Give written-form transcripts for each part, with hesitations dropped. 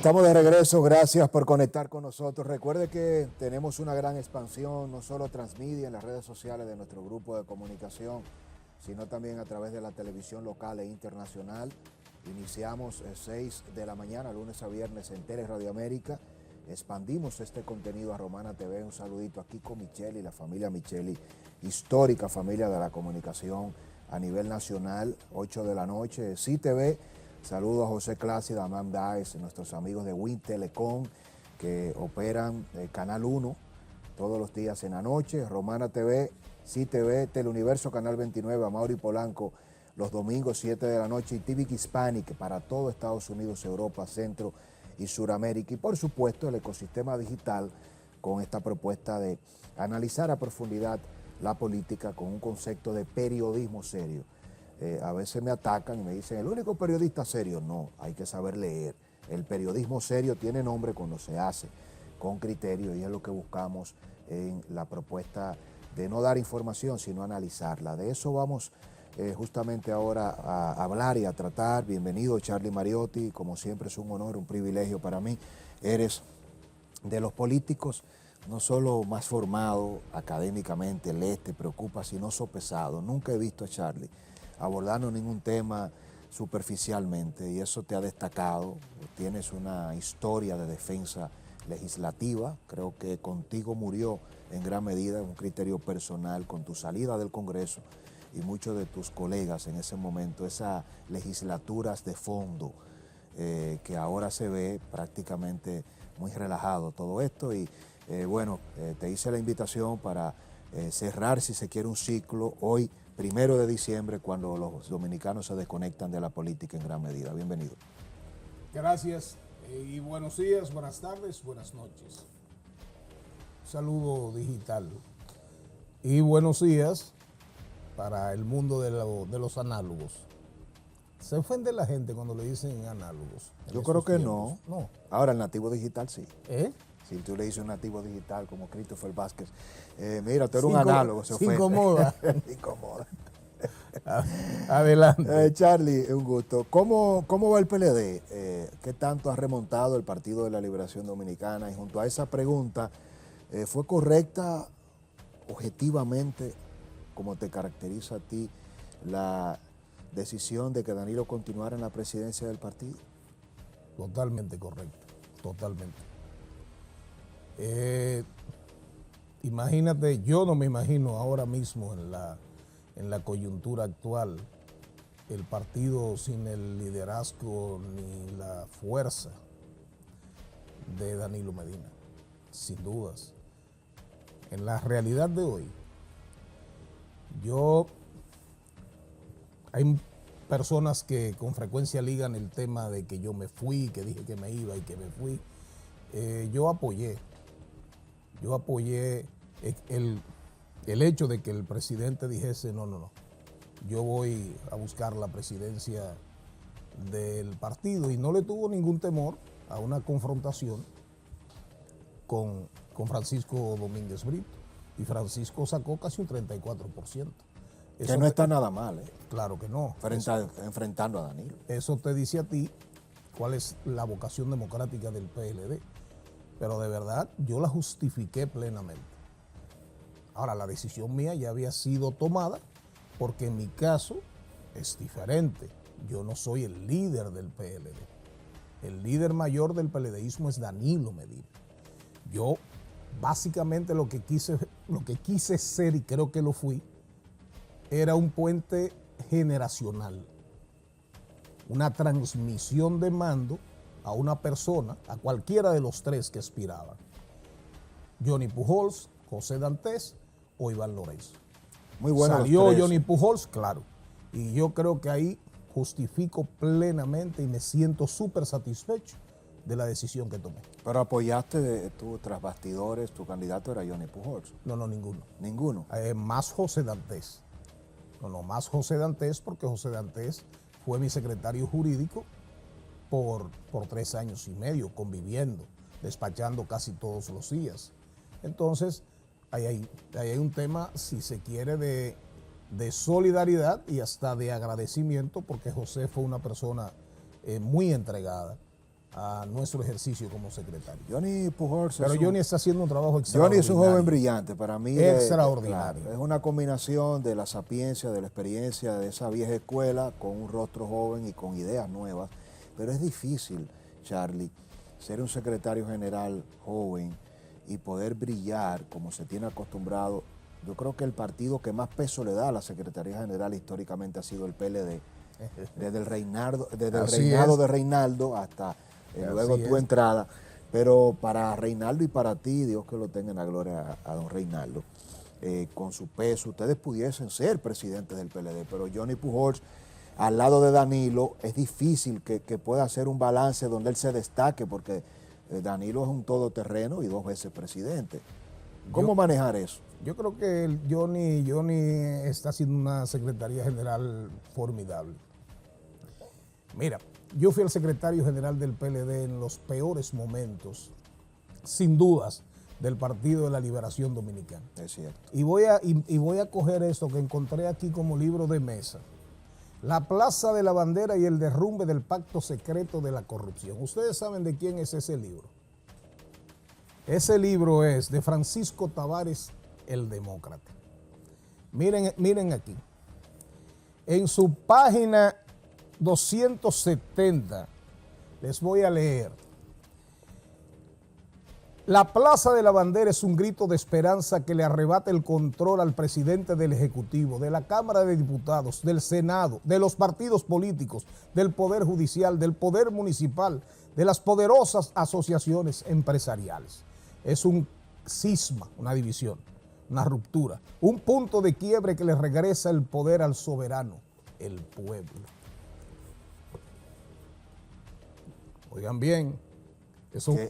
estamos de regreso, gracias por conectar con nosotros. Recuerde que tenemos una gran expansión, no solo transmedia en las redes sociales de nuestro grupo de comunicación, sino también a través de la televisión local e internacional. Iniciamos 6 de la mañana, lunes a viernes en Tele Radio América. Expandimos este contenido a Romana TV. Un saludito aquí con Micheli, la familia Micheli, histórica familia de la comunicación a nivel nacional, 8 de la noche, Sí TV. Saludos a José Clase y Damán Daes, nuestros amigos de Win Telecom, que operan Canal 1 todos los días en la noche, Romana TV, Sí TV, Teleuniverso Canal 29, Amaury Polanco, los domingos 7 de la noche, y TV Hispanic para todo Estados Unidos, Europa, Centro y Suramérica. Y por supuesto el ecosistema digital con esta propuesta de analizar a profundidad la política con un concepto de periodismo serio. A veces me atacan y me dicen, ¿el único periodista serio? No, hay que saber leer. El periodismo serio tiene nombre cuando se hace con criterio y es lo que buscamos en la propuesta de no dar información, sino analizarla. De eso vamos justamente ahora a hablar y a tratar. Bienvenido, Charlie Mariotti, como siempre es un honor, un privilegio para mí. Eres de los políticos no solo más formado académicamente, lees, te preocupa, sino sopesado. Nunca he visto a Charlie abordando ningún tema superficialmente y eso te ha destacado. Tienes una historia de defensa legislativa, creo que contigo murió en gran medida un criterio personal con tu salida del Congreso y muchos de tus colegas en ese momento, esas legislaturas de fondo que ahora se ve prácticamente muy relajado todo esto y te hice la invitación para cerrar, si se quiere, un ciclo hoy, 1 de diciembre, cuando los dominicanos se desconectan de la política en gran medida. Bienvenido. Gracias y buenos días, buenas tardes, buenas noches. Saludo digital y buenos días para el mundo de los análogos. Se ofende la gente cuando le dicen análogos. Yo creo que tiempos. no. Ahora el nativo digital sí. Si tú le dices un nativo digital como Christopher Vázquez, mira, tú eres un análogo, se ofende. Incomoda. Incomoda. Adelante. Charlie, un gusto. ¿Cómo va el PLD? ¿Qué tanto ha remontado el Partido de la Liberación Dominicana? Y junto a esa pregunta, ¿fue correcta objetivamente, como te caracteriza a ti, la decisión de que Danilo continuara en la presidencia del partido? Totalmente correcto, totalmente. Imagínate, yo no me imagino ahora mismo en la coyuntura actual el partido sin el liderazgo ni la fuerza de Danilo Medina, sin dudas. En la realidad de hoy, hay personas que con frecuencia ligan el tema de que yo me fui, que dije que me iba y que me fui. Yo apoyé el hecho de que el presidente dijese no, yo voy a buscar la presidencia del partido y no le tuvo ningún temor a una confrontación con Francisco Domínguez Brito y Francisco sacó casi un 34%. Que no está nada mal, ¿eh? Claro que no. Enfrentando a Danilo. Eso te dice a ti cuál es la vocación democrática del PLD. Pero de verdad, yo la justifiqué plenamente. Ahora, la decisión mía ya había sido tomada porque en mi caso es diferente. Yo no soy el líder del PLD. El líder mayor del PLDismo es Danilo Medina. Yo básicamente lo que quise ser, y creo que lo fui, era un puente generacional, una transmisión de mando a una persona, a cualquiera de los tres que aspiraban, Johnny Pujols, José Dantes o Iván Lorenzo. Muy bueno. Salió Johnny Pujols, claro, y yo creo que ahí justifico plenamente y me siento súper satisfecho de la decisión que tomé. Pero apoyaste tú tras bastidores, tu candidato era Johnny Pujols. No, ninguno. ¿Ninguno? Más José Dantes. Más José Dantes, porque José Dantes fue mi secretario jurídico por 3 años y medio, conviviendo, despachando casi todos los días. Entonces, ahí hay un tema, si se quiere, de solidaridad y hasta de agradecimiento, porque José fue una persona muy entregada a nuestro ejercicio como secretario. Johnny Pujols Pero Johnny está haciendo un trabajo extraordinario. Johnny es un joven brillante, para mí. Extraordinario. Claro, es una combinación de la sapiencia, de la experiencia de esa vieja escuela, con un rostro joven y con ideas nuevas. Pero es difícil, Charlie, ser un secretario general joven y poder brillar como se tiene acostumbrado. Yo creo que el partido que más peso le da a la Secretaría General históricamente ha sido el PLD. Desde el reinado de Reinaldo hasta luego tu entrada. Pero para Reinaldo y para ti, Dios que lo tenga en la gloria a don Reinaldo, con su peso, ustedes pudiesen ser presidentes del PLD, pero Johnny Pujols, al lado de Danilo, es difícil que pueda hacer un balance donde él se destaque, porque Danilo es un todoterreno y 2 veces presidente. ¿Cómo manejar eso? Yo creo que Johnny está haciendo una secretaría general formidable. Mira, yo fui el secretario general del PLD en los peores momentos, sin dudas, del Partido de la Liberación Dominicana. Es cierto. Y voy a coger esto que encontré aquí como libro de mesa. La Plaza de la Bandera y el derrumbe del pacto secreto de la corrupción. Ustedes saben de quién es ese libro. Ese libro es de Francisco Tavares, el demócrata. Miren aquí. En su página 270, les voy a leer. La Plaza de la Bandera es un grito de esperanza que le arrebata el control al presidente del Ejecutivo, de la Cámara de Diputados, del Senado, de los partidos políticos, del Poder Judicial, del Poder Municipal, de las poderosas asociaciones empresariales. Es un cisma, una división, una ruptura, un punto de quiebre que le regresa el poder al soberano, el pueblo. Oigan bien,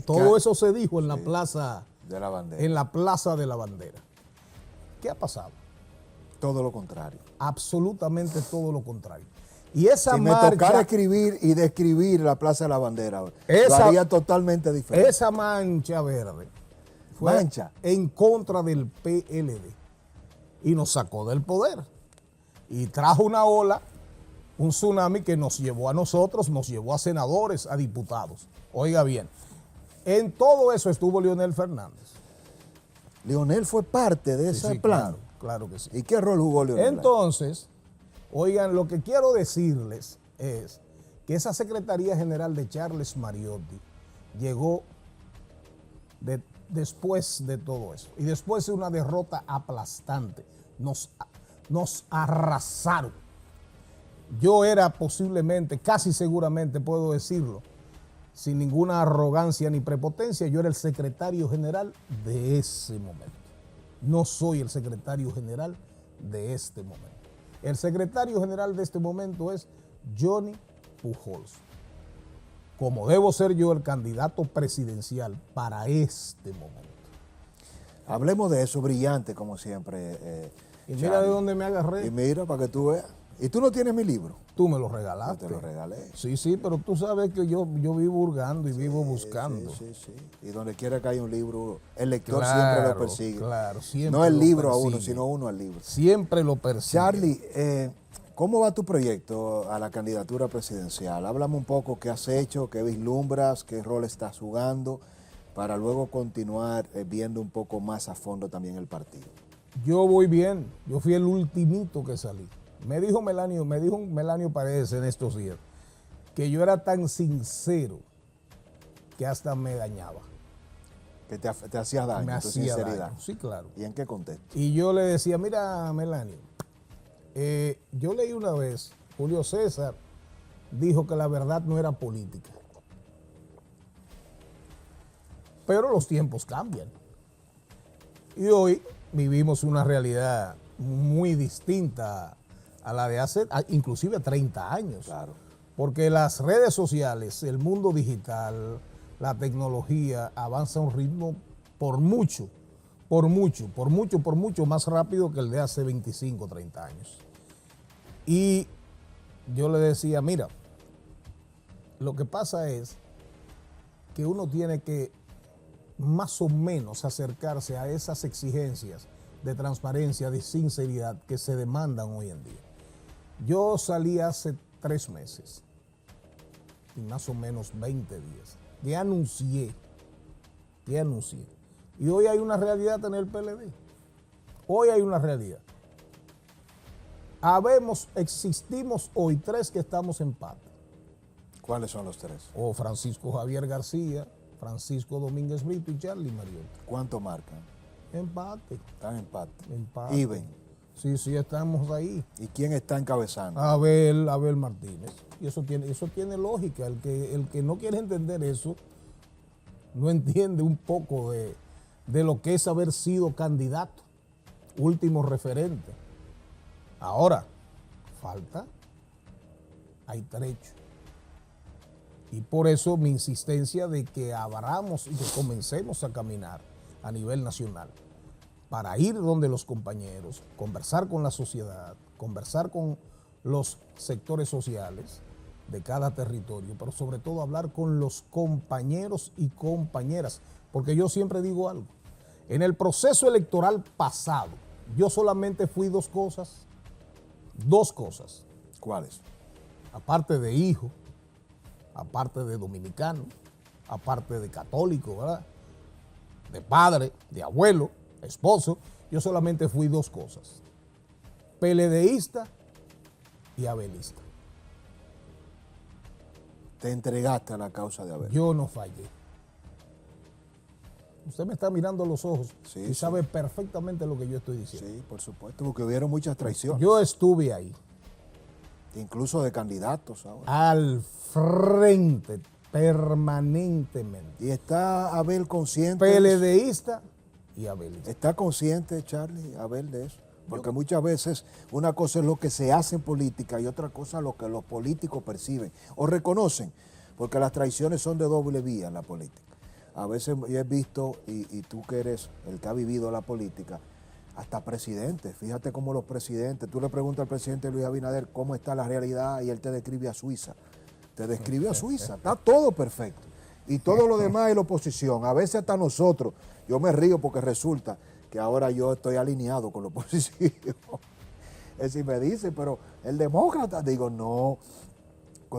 todo eso se dijo en la Plaza de la Bandera. En la Plaza de la Bandera. ¿Qué ha pasado? Todo lo contrario. Absolutamente todo lo contrario. Y esa si marcha, me tocara escribir y describir la Plaza de la Bandera, lo haría totalmente diferente. Esa mancha verde fue en contra del PLD y nos sacó del poder y trajo una ola, un tsunami que nos llevó a nosotros, nos llevó a senadores, a diputados. Oiga bien, en todo eso estuvo Leonel Fernández. Leonel fue parte de ese plan. Claro que sí. ¿Y qué rol jugó Leonel? Entonces, oigan, lo que quiero decirles es que esa Secretaría General de Charles Mariotti llegó después de todo eso. Y después de una derrota aplastante. Nos arrasaron. Yo era posiblemente, casi seguramente puedo decirlo, sin ninguna arrogancia ni prepotencia, yo era el secretario general de ese momento. No soy el secretario general de este momento. El secretario general de este momento es Johnny Pujols. Como debo ser yo el candidato presidencial para este momento. Hablemos de eso, brillante como siempre. Y mira de dónde me agarré. Y mira, para que tú veas. ¿Y tú no tienes mi libro? Tú me lo regalaste. Yo te lo regalé. Sí, pero tú sabes que yo vivo hurgando y vivo buscando. Sí. Y donde quiera que haya un libro, el lector siempre lo persigue. Claro, siempre. No el libro a uno, sino uno al libro. Siempre lo persigue. Charlie, ¿cómo va tu proyecto a la candidatura presidencial? Háblame un poco qué has hecho, qué vislumbras, qué rol estás jugando, para luego continuar viendo un poco más a fondo también el partido. Yo voy bien. Yo fui el ultimito que salí. Me dijo Melanio Paredes en estos días que yo era tan sincero que hasta me dañaba. Que te hacías daño, me tu hacía sinceridad. daño, sí, claro. ¿Y en qué contexto? Y yo le decía, mira, Melanio, yo leí una vez, Julio César dijo que la verdad no era política. Pero los tiempos cambian. Y hoy vivimos una realidad muy distinta a la de hace inclusive 30 años. Claro. Porque las redes sociales, el mundo digital, la tecnología avanza a un ritmo por mucho más rápido que el de hace 25, 30 años. Y yo le decía, mira, lo que pasa es que uno tiene que más o menos acercarse a esas exigencias de transparencia, de sinceridad que se demandan hoy en día. Yo salí hace 3 meses y más o menos 20 días. ¿Qué anuncié? ¿Qué anuncié? Y hoy hay una realidad en el PLD. Hoy hay una realidad. Existimos hoy 3 que estamos en empate. ¿Cuáles son los 3? O Francisco Javier García, Francisco Domínguez Brito y Charlie Mariotti. ¿Cuánto marcan? Empate. Están en empate. Empate. Even. Sí, estamos ahí. ¿Y quién está encabezando? Abel Martínez. Y eso tiene lógica. El que no quiere entender eso, no entiende un poco de lo que es haber sido candidato, último referente. Ahora, hay trecho. Y por eso mi insistencia de que abramos y que comencemos a caminar a nivel nacional para ir donde los compañeros, conversar con la sociedad, conversar con los sectores sociales de cada territorio, pero sobre todo hablar con los compañeros y compañeras, porque yo siempre digo algo, en el proceso electoral pasado, yo solamente fui dos cosas, ¿Cuáles? aparte de hijo, aparte de dominicano, aparte de católico, ¿verdad? De padre, de abuelo, esposo, yo solamente fui dos cosas, PLDista y abelista. Te entregaste a la causa de Abel. Yo no fallé. Usted me está mirando a los ojos y sabe perfectamente lo que yo estoy diciendo. Sí, por supuesto, porque hubieron muchas traiciones. Yo estuve ahí. Incluso de candidatos ahora. Al frente, permanentemente. Y está Abel consciente. PLDista y abelista. ¿Está consciente, Charlie, Abel, de eso? Porque muchas veces una cosa es lo que se hace en política y otra cosa lo que los políticos perciben o reconocen, porque las traiciones son de doble vía en la política. A veces yo he visto, y tú que eres el que ha vivido la política, hasta presidentes. Fíjate cómo los presidentes, tú le preguntas al presidente Luis Abinader cómo está la realidad y él te describe a Suiza. Te describe a Suiza, está todo perfecto. Y todo lo demás es la oposición. A veces hasta nosotros, yo me río porque resulta que ahora yo estoy alineado con la oposición. Es decir, me dice, pero el demócrata, digo, no,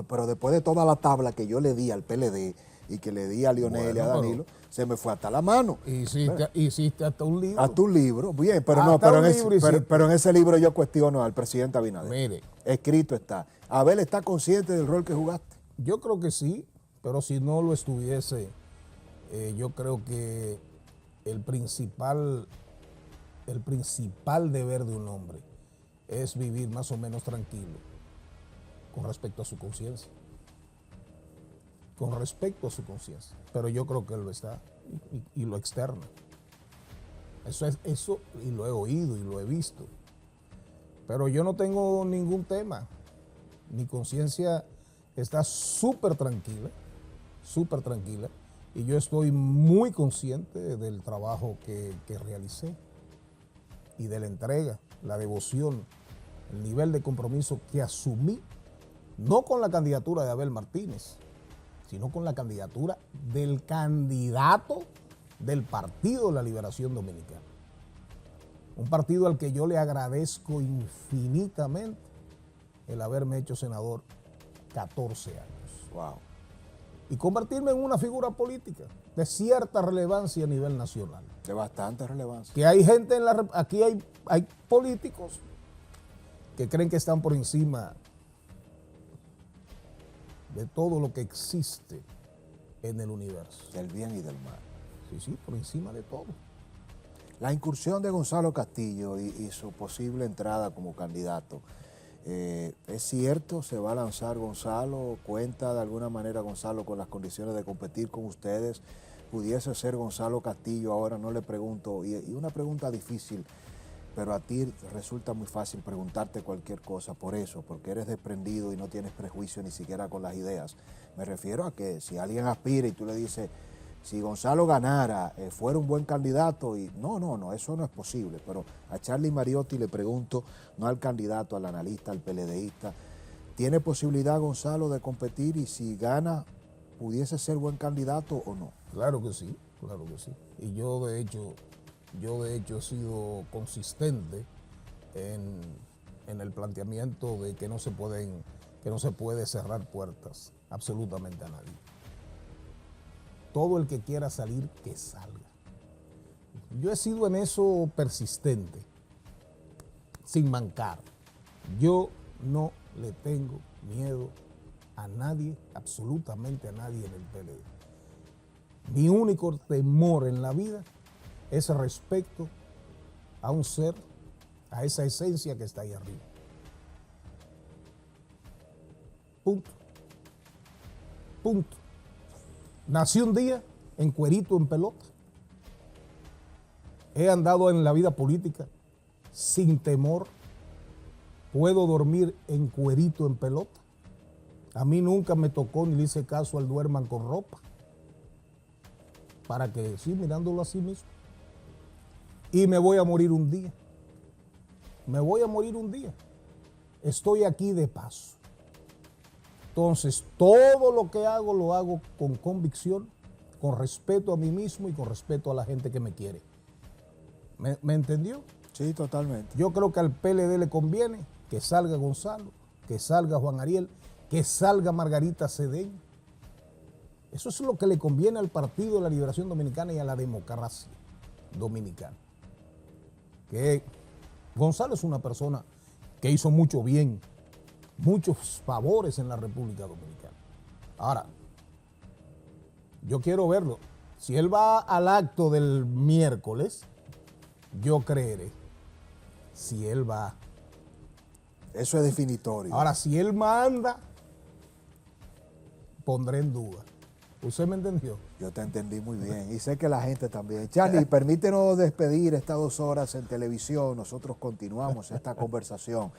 pero después de toda la tabla que yo le di al PLD y que le di a Lionel y a Danilo, se me fue hasta la mano. Hiciste hasta un libro. Hasta un libro, bien, pero no, pero en ese libro yo cuestiono al presidente Abinader. Mire. Escrito está. Abel está consciente del rol que jugaste. Yo creo que sí, pero si no lo estuviese, yo creo que el principal deber de un hombre es vivir más o menos tranquilo con respecto a su conciencia. Con respecto a su conciencia. Pero yo creo que él lo está y lo externa. Eso, y lo he oído y lo he visto. Pero yo no tengo ningún tema. Mi conciencia está súper tranquila, y yo estoy muy consciente del trabajo que realicé y de la entrega, la devoción, el nivel de compromiso que asumí, no con la candidatura de Abel Martínez, sino con la candidatura del candidato del Partido de la Liberación Dominicana. Un partido al que yo le agradezco infinitamente el haberme hecho senador 14 años. Wow. Y convertirme en una figura política de cierta relevancia a nivel nacional. De bastante relevancia. Que hay gente aquí hay políticos que creen que están por encima de todo lo que existe en el universo. Del bien y del mal. Sí, por encima de todo. La incursión de Gonzalo Castillo y su posible entrada como candidato, ¿es cierto? ¿Se va a lanzar Gonzalo? ¿Cuenta de alguna manera Gonzalo con las condiciones de competir con ustedes? ¿Pudiese ser Gonzalo Castillo? Ahora no le pregunto, y una pregunta difícil, pero a ti resulta muy fácil preguntarte cualquier cosa por eso, porque eres desprendido y no tienes prejuicio ni siquiera con las ideas. Me refiero a que si alguien aspira y tú le dices, si Gonzalo ganara, fuera un buen candidato, y no, eso no es posible, pero a Charlie Mariotti le pregunto, no al candidato, al analista, al PLDista, ¿tiene posibilidad Gonzalo de competir y si gana, pudiese ser buen candidato o no? Claro que sí. Y yo de hecho he sido consistente en el planteamiento de que no se puede cerrar puertas absolutamente a nadie. Todo el que quiera salir, que salga. Yo he sido en eso persistente, sin mancar. Yo no le tengo miedo a nadie, absolutamente a nadie en el PLD. Mi único temor en la vida es respecto a un ser, a esa esencia que está ahí arriba. Punto. Punto. Nací un día en cuerito, en pelota. He andado en la vida política sin temor. Puedo dormir en cuerito, en pelota. A mí nunca me tocó ni le hice caso al duerman con ropa. Para que, sí, mirándolo así mismo. Y me voy a morir un día. Me voy a morir un día. Estoy aquí de paso. Entonces, todo lo que hago, lo hago con convicción, con respeto a mí mismo y con respeto a la gente que me quiere. ¿Me entendió? Sí, totalmente. Yo creo que al PLD le conviene que salga Gonzalo, que salga Juan Ariel, que salga Margarita Cedeño. Eso es lo que le conviene al Partido de la Liberación Dominicana y a la democracia dominicana. Que Gonzalo es una persona que hizo mucho bien, muchos favores en la República Dominicana. Ahora, yo quiero verlo. Si él va al acto del miércoles, yo creeré. Si él va. Eso es definitorio. Ahora, si él manda, pondré en duda. ¿Usted me entendió? Yo te entendí muy bien y sé que la gente también. Charlie, permítenos despedir estas 2 horas en televisión. Nosotros continuamos esta conversación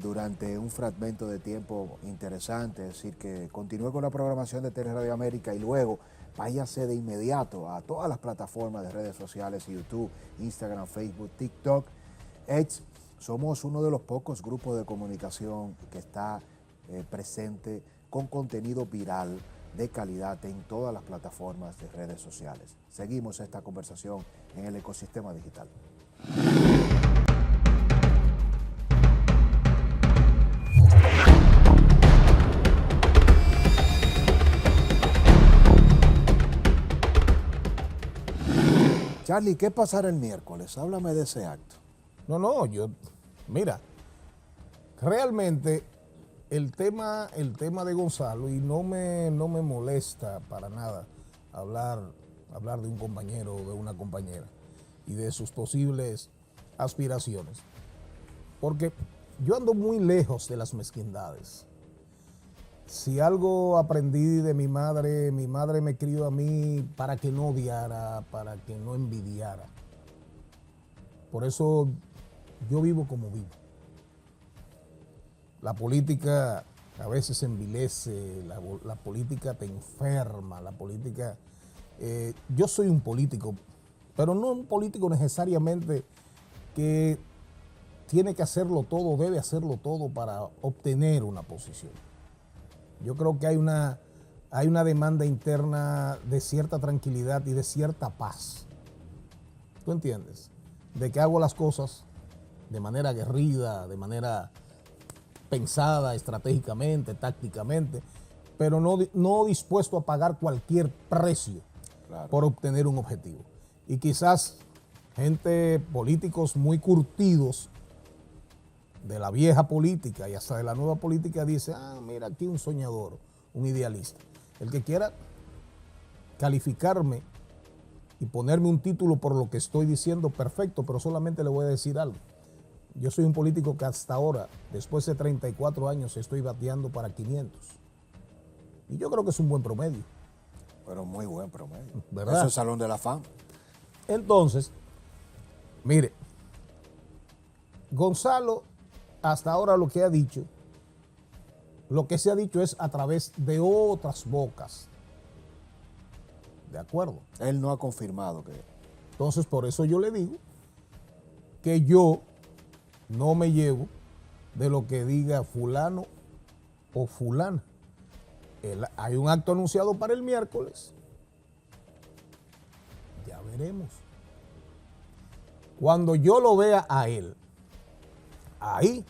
durante un fragmento de tiempo interesante. Es decir, que continúe con la programación de Teleradio América y luego váyase de inmediato a todas las plataformas de redes sociales, YouTube, Instagram, Facebook, TikTok, X. Somos uno de los pocos grupos de comunicación que está presente con contenido viral de calidad en todas las plataformas de redes sociales. Seguimos esta conversación en el ecosistema digital. Charlie, ¿qué pasará el miércoles? Háblame de ese acto. No, mira, realmente el tema de Gonzalo, y no me molesta para nada hablar de un compañero o de una compañera y de sus posibles aspiraciones, porque yo ando muy lejos de las mezquindades. Si algo aprendí de mi madre me crió a mí para que no odiara, para que no envidiara. Por eso yo vivo como vivo. La política a veces envilece, la política te enferma, la política... yo soy un político, pero no un político necesariamente que tiene que hacerlo todo, debe hacerlo todo para obtener una posición. Yo creo que hay una demanda interna de cierta tranquilidad y de cierta paz. ¿Tú entiendes? De que hago las cosas de manera aguerrida, de manera pensada estratégicamente, tácticamente, pero no dispuesto a pagar cualquier precio por obtener un objetivo. Y quizás políticos muy curtidos de la vieja política y hasta de la nueva política dice, mira, aquí un soñador, un idealista. El que quiera calificarme y ponerme un título por lo que estoy diciendo, perfecto, pero solamente le voy a decir algo. Yo soy un político que hasta ahora, después de 34 años, estoy bateando para 500. Y yo creo que es un buen promedio. Pero muy buen promedio. ¿Verdad? Eso es Salón de la Fama. Entonces, mire, Gonzalo, hasta ahora lo que se ha dicho es a través de otras bocas. ¿De acuerdo? Él no ha confirmado que... Entonces, por eso yo le digo que yo no me llevo de lo que diga fulano o fulana. Hay un acto anunciado para el miércoles. Ya veremos. Cuando yo lo vea a él, ahí,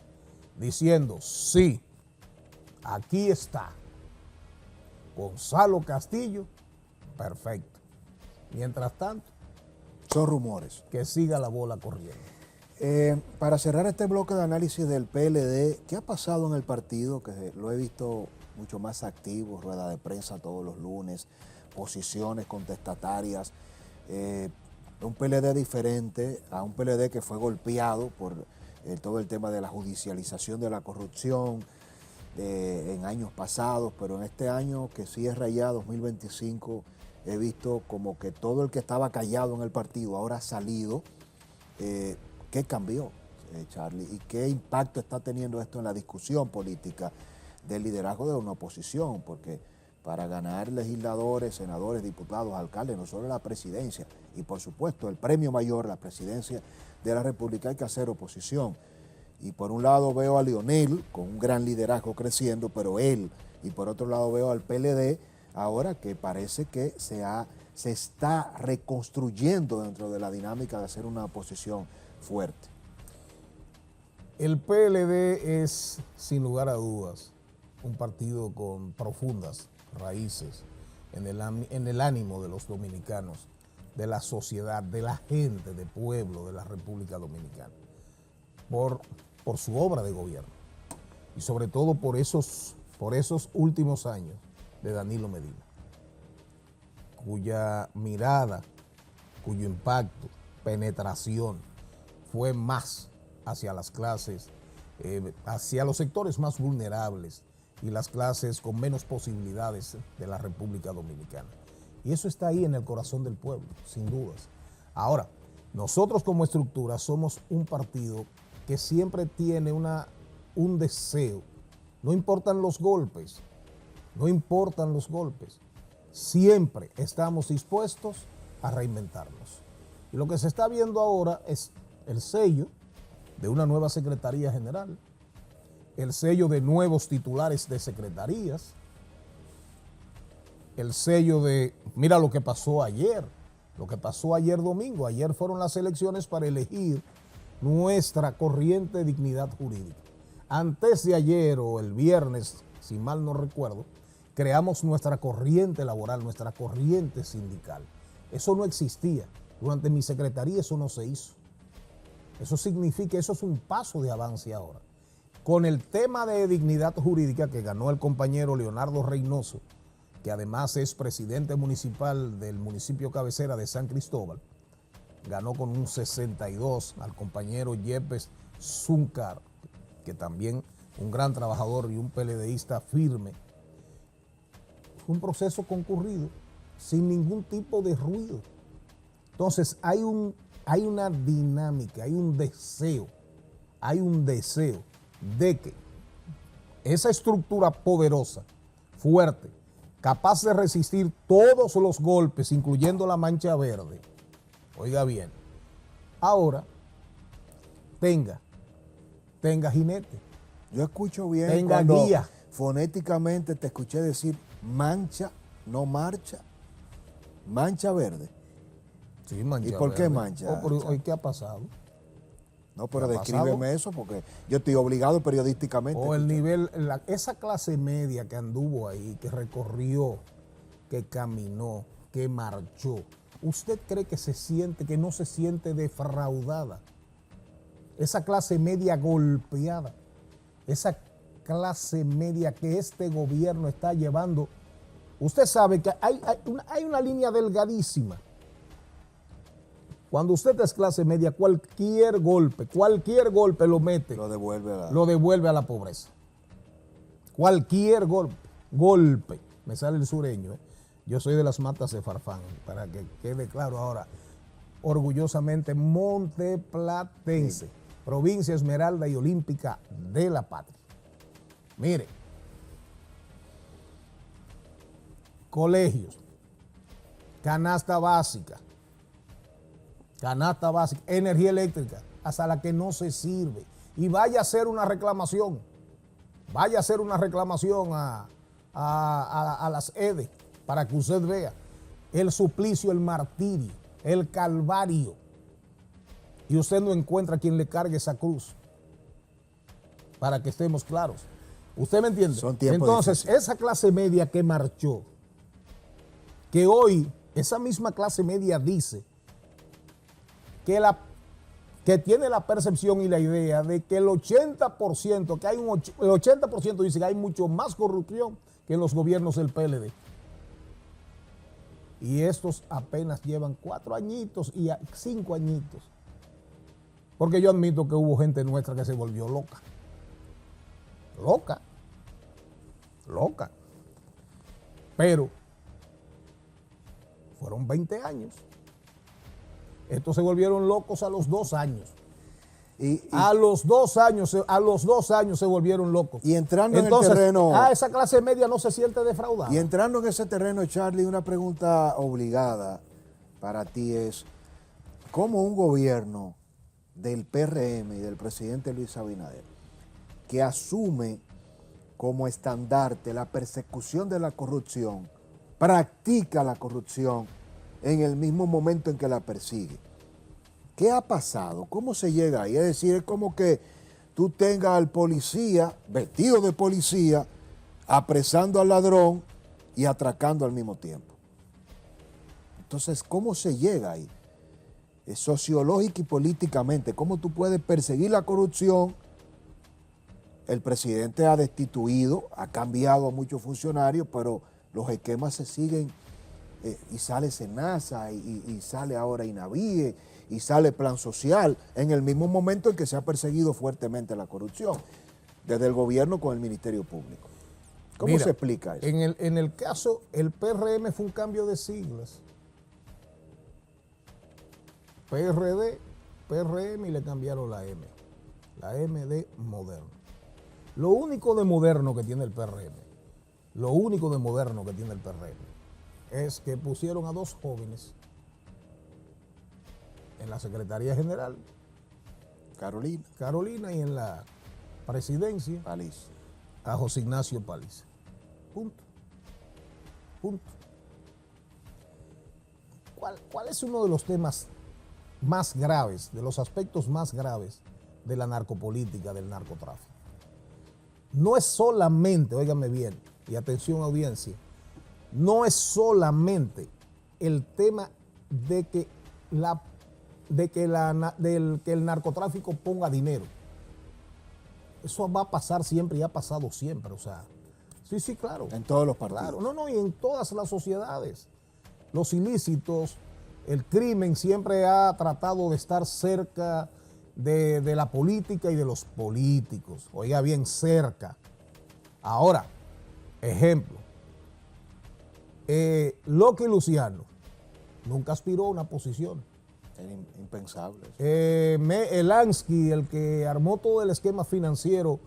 diciendo, sí, aquí está, Gonzalo Castillo, perfecto. Mientras tanto, son rumores. Que siga la bola corriendo. Para cerrar este bloque de análisis del PLD, ¿qué ha pasado en el partido? Que lo he visto mucho más activo, rueda de prensa todos los lunes, posiciones contestatarias, un PLD diferente a un PLD que fue golpeado por todo el tema de la judicialización de la corrupción en años pasados, pero en este año que cierra ya 2025, he visto como que todo el que estaba callado en el partido ahora ha salido. ¿Qué cambió, Charlie? ¿Y qué impacto está teniendo esto en la discusión política del liderazgo de una oposición? Porque para ganar legisladores, senadores, diputados, alcaldes, no solo la presidencia, y por supuesto el premio mayor, la presidencia de la República, hay que hacer oposición. Y por un lado veo a Leonel con un gran liderazgo creciendo, pero él, y por otro lado veo al PLD ahora que parece que se está reconstruyendo dentro de la dinámica de hacer una oposición fuerte. El PLD es, sin lugar a dudas, un partido con profundas raíces en el ánimo de los dominicanos, de la sociedad, de la gente, del pueblo de la República Dominicana, por su obra de gobierno y sobre todo por esos últimos años de Danilo Medina, cuya mirada, cuyo impacto, penetración fue más hacia las clases, hacia los sectores más vulnerables y las clases con menos posibilidades de la República Dominicana. Y eso está ahí en el corazón del pueblo, sin dudas. Ahora, nosotros como estructura somos un partido que siempre tiene un deseo. No importan los golpes, siempre estamos dispuestos a reinventarnos. Y lo que se está viendo ahora es el sello de una nueva Secretaría General, el sello de nuevos titulares de secretarías, el sello de, mira lo que pasó ayer domingo, ayer fueron las elecciones para elegir nuestra corriente de dignidad jurídica. Antes de ayer o el viernes, si mal no recuerdo, creamos nuestra corriente laboral, nuestra corriente sindical. Eso no existía. Durante mi secretaría eso no se hizo. Eso significa, eso es un paso de avance ahora. Con el tema de dignidad jurídica que ganó el compañero Leonardo Reynoso, que además es presidente municipal del municipio cabecera de San Cristóbal, ganó con un 62 al compañero Yepes Zúncar, que también un gran trabajador y un PLDista firme. Fue un proceso concurrido, sin ningún tipo de ruido. Entonces hay una dinámica, hay un deseo de que esa estructura poderosa, fuerte, capaz de resistir todos los golpes, incluyendo la mancha verde, oiga bien, ahora tenga jinete. Yo escucho bien tenga cuando guía. Fonéticamente te escuché decir mancha, no marcha, mancha verde. Sí, mancha ¿Y por verde. qué mancha? ¿Hoy qué ha pasado? No, pero descríbeme eso porque yo estoy obligado periodísticamente. O el nivel, esa clase media que anduvo ahí, que recorrió, que caminó, que marchó, ¿usted cree que no se siente defraudada? Esa clase media golpeada, esa clase media que este gobierno está llevando. Usted sabe que hay una línea delgadísima. Cuando usted es clase media, cualquier golpe lo mete. Lo devuelve a la pobreza. Cualquier golpe. Me sale el sureño. Yo soy de las Matas de Farfán, para que quede claro ahora. Orgullosamente monteplatense, sí. Provincia Esmeralda y Olímpica de la Patria. Mire, colegios, canasta básica, energía eléctrica, hasta la que no se sirve. Y vaya a hacer una reclamación. A las EDE para que usted vea el suplicio, el martirio, el calvario. Y usted no encuentra quien le cargue esa cruz. Para que estemos claros. ¿Usted me entiende? Son tiempos Entonces, difíciles. esa clase media que marchó, que hoy esa misma clase media dice que tiene la percepción y la idea de que el 80%, el 80% dice que hay mucho más corrupción que en los gobiernos del PLD. Y estos apenas llevan 4 añitos y 5 añitos. Porque yo admito que hubo gente nuestra que se volvió loca. Loca. Pero fueron 20 años. Estos se volvieron locos a los 2 años. A los 2 años se volvieron locos. Y entrando entonces, en el terreno. esa clase media no se siente defraudada. Y entrando en ese terreno, Charlie, una pregunta obligada para ti es: ¿cómo un gobierno del PRM y del presidente Luis Abinader, que asume como estandarte la persecución de la corrupción, practica la corrupción en el mismo momento en que la persigue? ¿Qué ha pasado? ¿Cómo se llega ahí? Es decir, es como que tú tengas al policía, vestido de policía, apresando al ladrón y atracando al mismo tiempo. Entonces, ¿cómo se llega ahí? Sociológica y políticamente, ¿cómo tú puedes perseguir la corrupción? El presidente ha destituido, ha cambiado a muchos funcionarios, pero los esquemas se siguen, y sale Senasa, y sale ahora INAVIE, y sale Plan Social, en el mismo momento en que se ha perseguido fuertemente la corrupción, desde el gobierno con el Ministerio Público. ¿Cómo se explica eso? En el caso, el PRM fue un cambio de siglas. PRD, PRM y le cambiaron la M. La M de moderno. Lo único de moderno que tiene el PRM, es que pusieron a 2 jóvenes en la Secretaría General, Carolina, y en la presidencia, Paliza, a José Ignacio Paliza. Punto. ¿Cuál es uno de los temas más graves, de los aspectos más graves de la narcopolítica, del narcotráfico? No es solamente, óigame bien, y atención audiencia, no es solamente el tema de que el narcotráfico ponga dinero. Eso va a pasar siempre y ha pasado siempre, o sea, sí, claro. En todos los partidos. Claro, y en todas las sociedades. Los ilícitos, el crimen siempre ha tratado de estar cerca de la política y de los políticos. Oiga bien, cerca. Ahora, ejemplo, Loki Luciano nunca aspiró a una posición. Era impensable. Elansky, el que armó todo el esquema financiero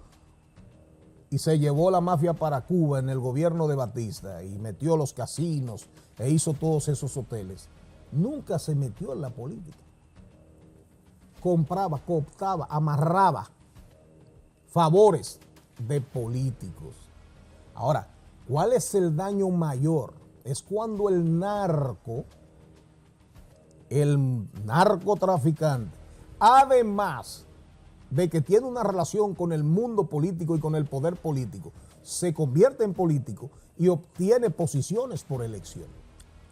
y se llevó la mafia para Cuba en el gobierno de Batista y metió los casinos e hizo todos esos hoteles, nunca se metió en la política. Compraba, cooptaba, amarraba favores de políticos. Ahora, ¿cuál es el daño mayor? Es cuando el narcotraficante, además de que tiene una relación con el mundo político y con el poder político, se convierte en político y obtiene posiciones por elección.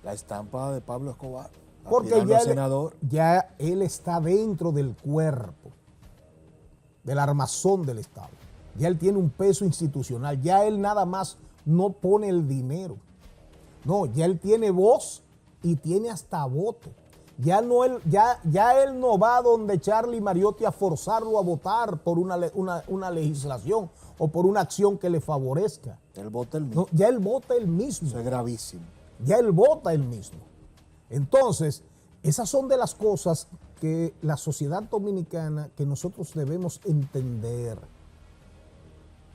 La estampa de Pablo Escobar, porque ya él está dentro del cuerpo, del armazón del Estado. Ya él tiene un peso institucional, ya él nada más no pone el dinero. No, ya él tiene voz y tiene hasta voto. Ya él no va donde Charlie Mariotti a forzarlo a votar por una legislación o por una acción que le favorezca. Él vota él mismo. No, ya él vota él mismo. Eso es gravísimo. Ya él vota él mismo. Entonces, esas son de las cosas que la sociedad dominicana, que nosotros debemos entender.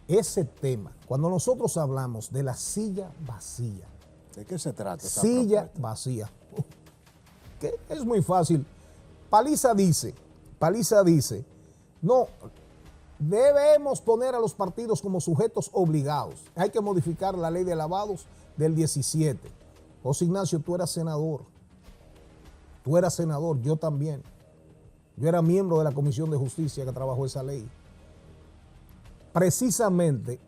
Ese tema, cuando nosotros hablamos de la silla vacía. ¿De qué se trata esa silla propuesta? Vacía. Que es muy fácil. Paliza dice, no, debemos poner a los partidos como sujetos obligados. Hay que modificar la ley de lavados del 17. José Ignacio, tú eras senador, yo también. Yo era miembro de la Comisión de Justicia que trabajó esa ley. Precisamente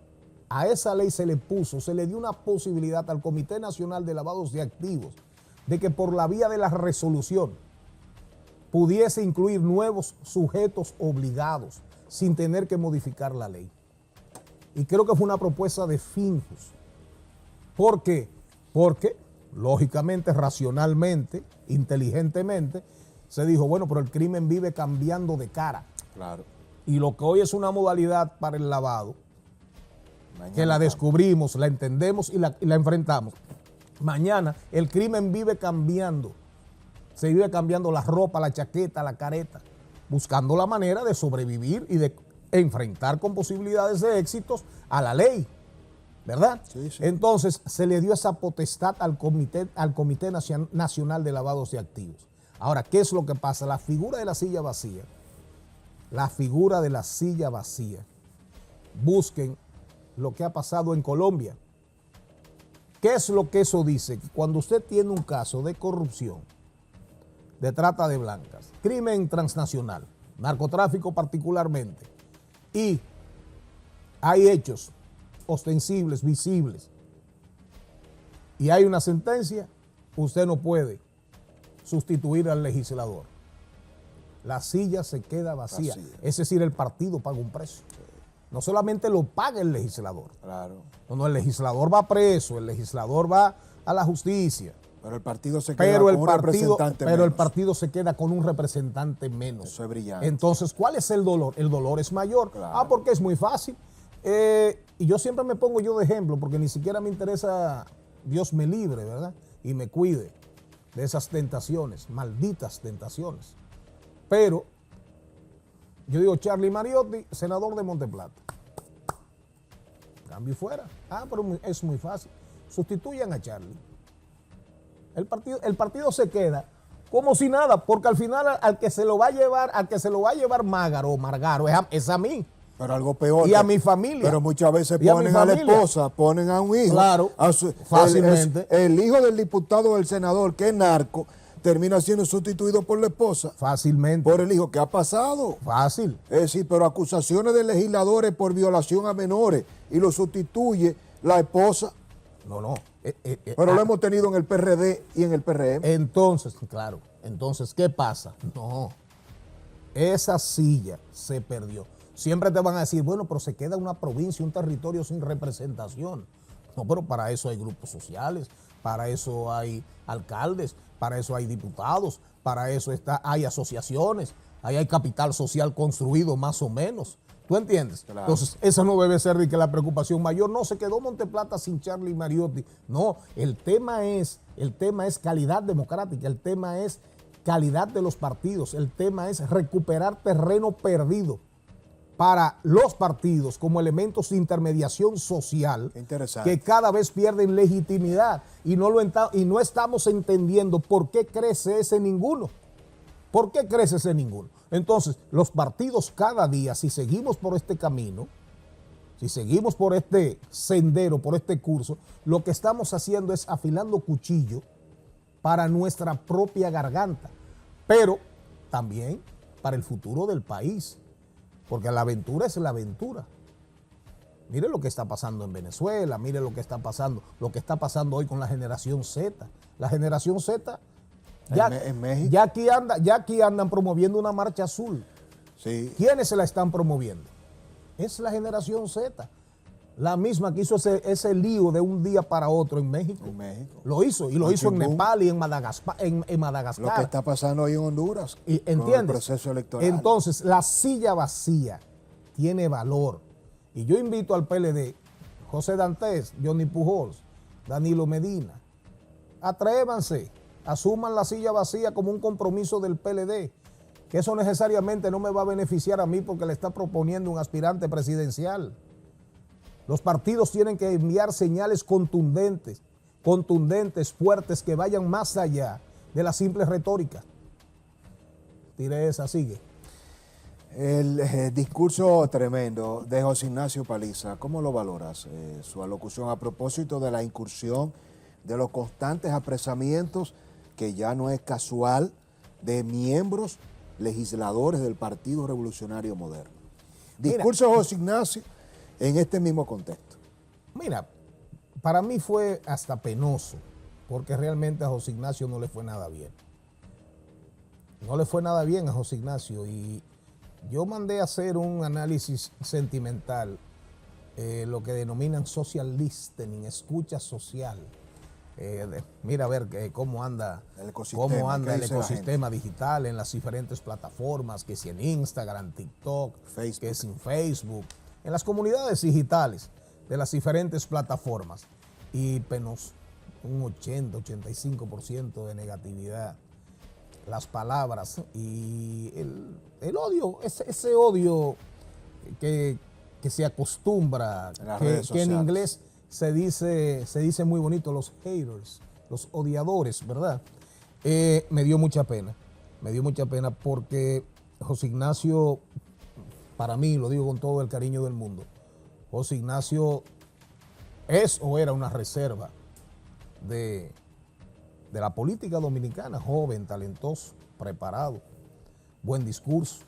a esa ley se le dio una posibilidad al Comité Nacional de Lavados de Activos de que por la vía de la resolución pudiese incluir nuevos sujetos obligados sin tener que modificar la ley. Y creo que fue una propuesta de Finjus. ¿Por qué? Porque, lógicamente, racionalmente, inteligentemente, se dijo, bueno, pero el crimen vive cambiando de cara. Claro. Y lo que hoy es una modalidad para el lavado, Mañana que la descubrimos, la entendemos y la enfrentamos. Mañana el crimen vive cambiando. Se vive cambiando la ropa, la chaqueta, la careta, buscando la manera de sobrevivir y de enfrentar con posibilidades de éxitos a la ley, ¿verdad? Sí, sí. Entonces se le dio esa potestad al Comité Nacional de Lavados de Activos. Ahora, ¿qué es lo que pasa? La figura de la silla vacía, busquen lo que ha pasado en Colombia. ¿Qué es lo que eso dice? Que cuando usted tiene un caso de corrupción, de trata de blancas, crimen transnacional, narcotráfico particularmente, y hay hechos ostensibles, visibles, y hay una sentencia, usted no puede sustituir al legislador. La silla se queda vacía. Es decir, el partido paga un precio. No solamente lo paga el legislador. Claro. No, el legislador va preso, el legislador va a la justicia. Pero el partido se queda con un representante menos. Pero el partido se queda con un representante menos. Eso es brillante. Entonces, ¿cuál es el dolor? El dolor es mayor. Claro. Porque es muy fácil. Y yo siempre me pongo yo de ejemplo, porque ni siquiera me interesa, Dios me libre, ¿verdad? Y me cuide de esas tentaciones, malditas tentaciones. Pero yo digo, Charlie Mariotti, senador de Monteplata. Cambio fuera. Pero es muy fácil. Sustituyan a Charlie. El partido se queda como si nada, porque al final al que se lo va a llevar Mágaro o Margaro es a mí. Pero algo peor. Y a mi familia. Pero muchas veces ponen a la esposa, ponen a un hijo. Claro, fácilmente. El hijo del diputado o del senador, que es narco, termina siendo sustituido por la esposa. Fácilmente. Por el hijo. ¿Qué ha pasado? Fácil. Es decir, pero acusaciones de legisladores por violación a menores y lo sustituye la esposa. No. Pero lo hemos tenido en el PRD y en el PRM. Entonces, claro. Entonces, ¿qué pasa? No. Esa silla se perdió. Siempre te van a decir, bueno, pero se queda una provincia, un territorio sin representación. No, pero para eso hay grupos sociales, para eso hay alcaldes, para eso hay diputados, para eso hay asociaciones, ahí hay capital social construido más o menos. ¿Tú entiendes? Claro. Entonces, esa no debe ser de que la preocupación mayor. No, se quedó Monteplata sin Charlie Mariotti. No, el tema es calidad democrática, el tema es calidad de los partidos, el tema es recuperar terreno perdido para los partidos como elementos de intermediación social que cada vez pierden legitimidad y no estamos entendiendo por qué crece ese ninguno. ¿Por qué crece ese ninguno? Entonces, los partidos cada día, si seguimos por este camino, si seguimos por este sendero, por este curso, lo que estamos haciendo es afilando cuchillo para nuestra propia garganta, pero también para el futuro del país. Porque la aventura es la aventura. Mire lo que está pasando en Venezuela, mire lo que está pasando hoy con la generación Z. La generación Z, en México. ya aquí andan promoviendo una marcha azul. Sí. ¿Quiénes se la están promoviendo? Es la generación Z. La misma que hizo ese lío de un día para otro en México. En México. Lo hizo, y lo hizo en Nepal y en Madagascar. Lo que está pasando hoy en Honduras. ¿Entiendes? Con el proceso electoral. Entonces, la silla vacía tiene valor. Y yo invito al PLD, José Dantes, Johnny Pujols, Danilo Medina, atrévanse, asuman la silla vacía como un compromiso del PLD, que eso necesariamente no me va a beneficiar a mí porque le está proponiendo un aspirante presidencial. Los partidos tienen que enviar señales contundentes, fuertes, que vayan más allá de la simple retórica. Tire esa, sigue. El discurso tremendo de José Ignacio Paliza, ¿cómo lo valoras? Su alocución a propósito de la incursión, de los constantes apresamientos, que ya no es casual, de miembros legisladores del Partido Revolucionario Moderno. Discurso de José Ignacio en este mismo contexto. Mira, para mí fue hasta penoso, porque realmente a José Ignacio no le fue nada bien. No le fue nada bien a José Ignacio y yo mandé a hacer un análisis sentimental, lo que denominan social listening, escucha social. Mira a ver cómo anda el ecosistema digital en las diferentes plataformas, que si en Instagram, TikTok, Facebook, que si en Facebook, en las comunidades digitales de las diferentes plataformas. Y penoso, un 80-85% de negatividad. Las palabras y el odio, ese odio que se acostumbra, que en inglés se dice muy bonito, los haters, los odiadores, ¿verdad? Me dio mucha pena porque José Ignacio, para mí, lo digo con todo el cariño del mundo, José Ignacio es o era una reserva de la política dominicana, joven, talentoso, preparado, buen discurso.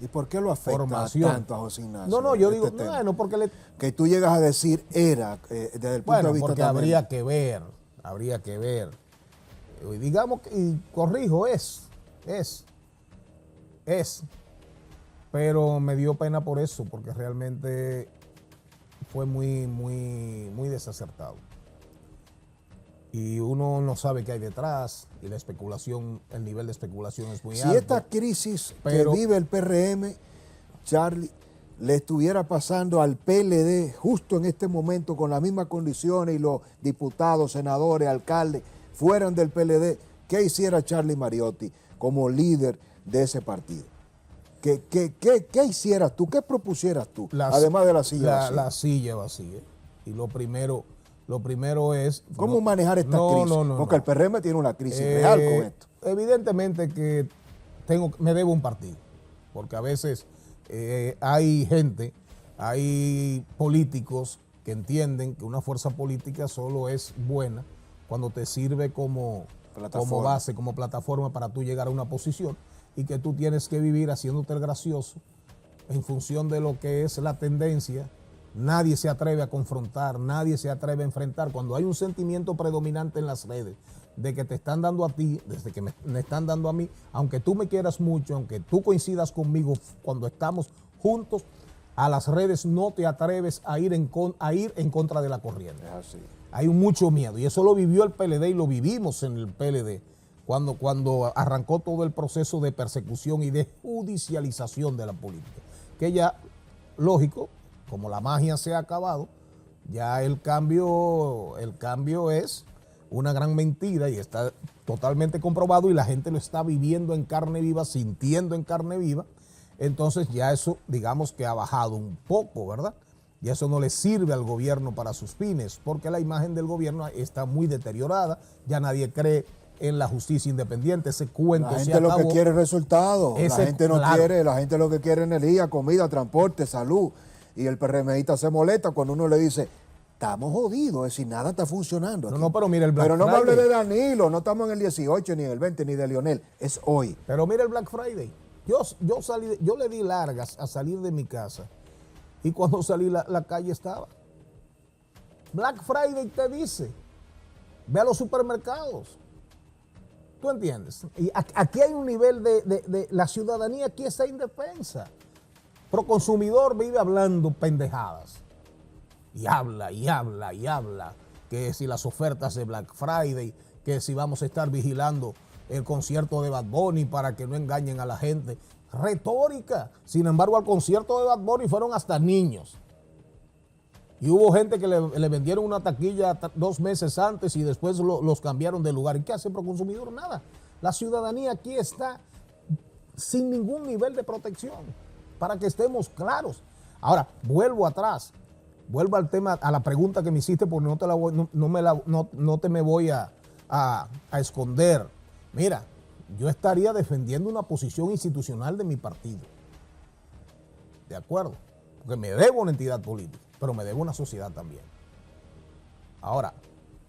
¿Y por qué lo afecta tanto a José Ignacio? No, yo digo, bueno, porque que tú llegas a decir era, desde el punto de vista porque también. habría que ver. Y digamos, y corrijo, es. Pero me dio pena por eso, porque realmente fue muy desacertado. Y uno no sabe qué hay detrás, y la especulación, el nivel de especulación es muy alto. Si esta crisis que vive el PRM, Charlie, le estuviera pasando al PLD justo en este momento con las mismas condiciones y los diputados, senadores, alcaldes fueran del PLD, ¿qué hiciera Charlie Mariotti como líder de ese partido? ¿Qué hicieras tú? ¿Qué propusieras tú? Además de la silla vacía. La silla vacía. Y lo primero es... ¿Cómo manejar esta crisis? Porque el PRM tiene una crisis real con esto. Evidentemente que me debo un partido, porque a veces hay gente, hay políticos que entienden que una fuerza política solo es buena cuando te sirve como base, como plataforma para tú llegar a una posición, y que tú tienes que vivir haciéndote el gracioso en función de lo que es la tendencia. Nadie se atreve a confrontar, nadie se atreve a enfrentar. Cuando hay un sentimiento predominante en las redes de que te están dando a ti, desde que me están dando a mí, aunque tú me quieras mucho, aunque tú coincidas conmigo cuando estamos juntos, a las redes no te atreves a ir en contra de la corriente. Es así. Hay mucho miedo, y eso lo vivió el PLD y lo vivimos en el PLD cuando arrancó todo el proceso de persecución y de judicialización de la política, que ya, lógico, como la magia se ha acabado, ya el cambio es una gran mentira y está totalmente comprobado, y la gente lo está viviendo en carne viva, sintiendo en carne viva. Entonces ya eso, digamos que ha bajado un poco, ¿verdad? Y eso no le sirve al gobierno para sus fines, porque la imagen del gobierno está muy deteriorada, ya nadie cree en la justicia independiente, ese cuento se acabó. La gente lo que quiere es resultados, la gente no quiere, la gente lo que quiere es energía, comida, transporte, salud. Y el PRMista se molesta cuando uno le dice, estamos jodidos, es decir, nada está funcionando aquí. Pero mira el Black Friday. Pero no me hable de Danilo, no estamos en el 18, ni en el 20, ni de Lionel, es hoy. Pero mira el Black Friday. Yo le di largas a salir de mi casa, y cuando salí la calle estaba. Black Friday te dice, ve a los supermercados. ¿Tú entiendes? Y aquí hay un nivel de la ciudadanía, aquí está indefensa. Proconsumidor vive hablando pendejadas. Y habla, que si las ofertas de Black Friday, que si vamos a estar vigilando el concierto de Bad Bunny para que no engañen a la gente. Retórica. Sin embargo, al concierto de Bad Bunny fueron hasta niños. Y hubo gente que le vendieron una taquilla 2 meses antes y después los cambiaron de lugar. ¿Y qué hace Proconsumidor? Nada. La ciudadanía aquí está sin ningún nivel de protección, para que estemos claros. Ahora, vuelvo atrás. Vuelvo al tema, a la pregunta que me hiciste, porque no te me voy a esconder. Mira, yo estaría defendiendo una posición institucional de mi partido. ¿De acuerdo? Porque me debo una entidad política, pero me debo una sociedad también. Ahora,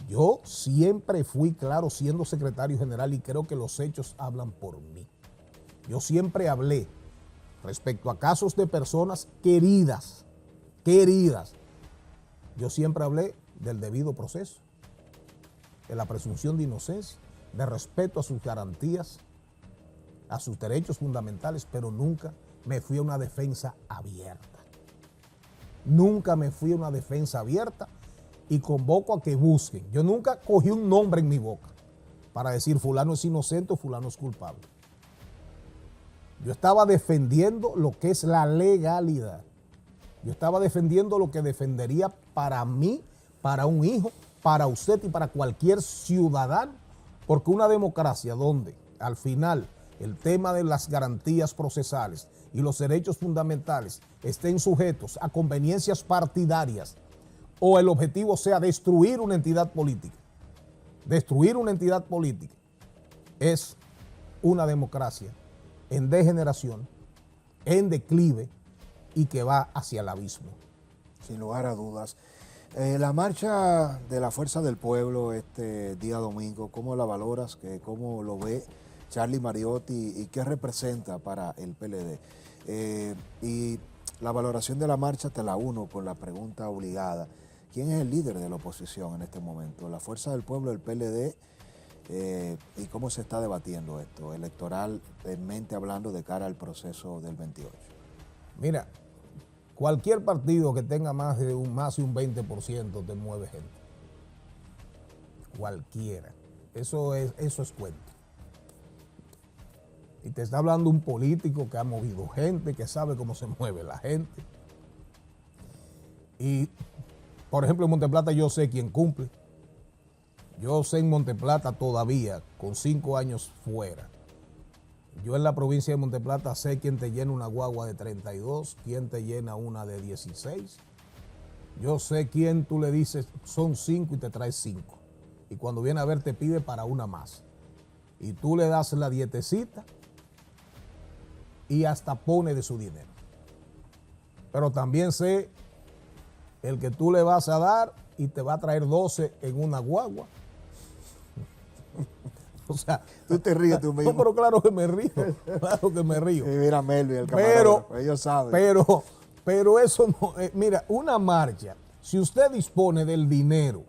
yo siempre fui claro siendo secretario general, y creo que los hechos hablan por mí. Yo siempre hablé respecto a casos de personas queridas, Yo siempre hablé del debido proceso, de la presunción de inocencia, de respeto a sus garantías, a sus derechos fundamentales, pero nunca me fui a una defensa abierta. Nunca me fui a una defensa abierta y convoco a que busquen. Yo nunca cogí un nombre en mi boca para decir fulano es inocente o fulano es culpable. Yo estaba defendiendo lo que es la legalidad. Yo estaba defendiendo lo que defendería para mí, para un hijo, para usted y para cualquier ciudadano, porque una democracia donde al final el tema de las garantías procesales y los derechos fundamentales estén sujetos a conveniencias partidarias o el objetivo sea destruir una entidad política, es una democracia en degeneración, en declive y que va hacia el abismo. Sin lugar a dudas. La marcha de la Fuerza del Pueblo este día domingo, ¿cómo la valoras? ¿Cómo lo ve Charlie Mariotti y qué representa para el PLD? Y la valoración de la marcha te la uno con la pregunta obligada. ¿Quién es el líder de la oposición en este momento? ¿La Fuerza del Pueblo, el PLD? ¿Y cómo se está debatiendo esto electoralmente hablando de cara al proceso del 28? Mira, cualquier partido que tenga más de un 20% te mueve gente. Cualquiera. Eso es cuento. Y te está hablando un político que ha movido gente, que sabe cómo se mueve la gente. Y, por ejemplo, en Monteplata yo sé quién cumple. Yo sé en Monteplata todavía, con 5 años fuera. Yo en la provincia de Monteplata sé quién te llena una guagua de 32, quién te llena una de 16. Yo sé quién tú le dices son 5 y te traes 5. Y cuando viene a ver te pide para una más. Y tú le das la dietecita y hasta pone de su dinero. Pero también sé el que tú le vas a dar y te va a traer 12 en una guagua. O sea, tú te ríes tú mismo. No, pero claro que me río, claro que me río. Mira Melvin, el camarógrafo, ellos saben. Pero eso no, mira, una marcha, si usted dispone del dinero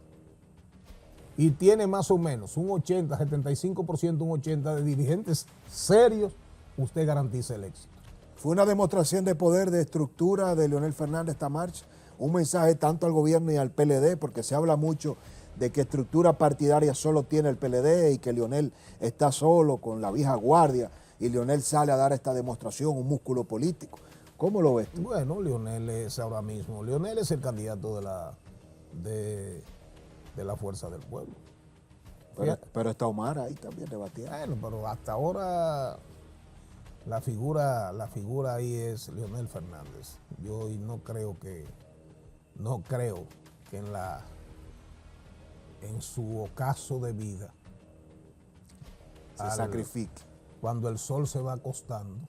y tiene más o menos un 80, 75%, un 80% de dirigentes serios, usted garantiza el éxito. Fue una demostración de poder, de estructura de Leonel Fernández esta marcha, un mensaje tanto al gobierno y al PLD, porque se habla mucho de que estructura partidaria solo tiene el PLD y que Leonel está solo con la vieja guardia y Leonel sale a dar esta demostración, un músculo político. ¿Cómo lo ves tú? Bueno, Leonel es ahora mismo, Leonel es el candidato de la Fuerza del Pueblo. Pero está Omar ahí también debatiendo. Bueno, pero hasta ahora la figura ahí es Leonel Fernández. Yo no creo que en su ocaso de vida se sacrifique. Cuando el sol se va acostando,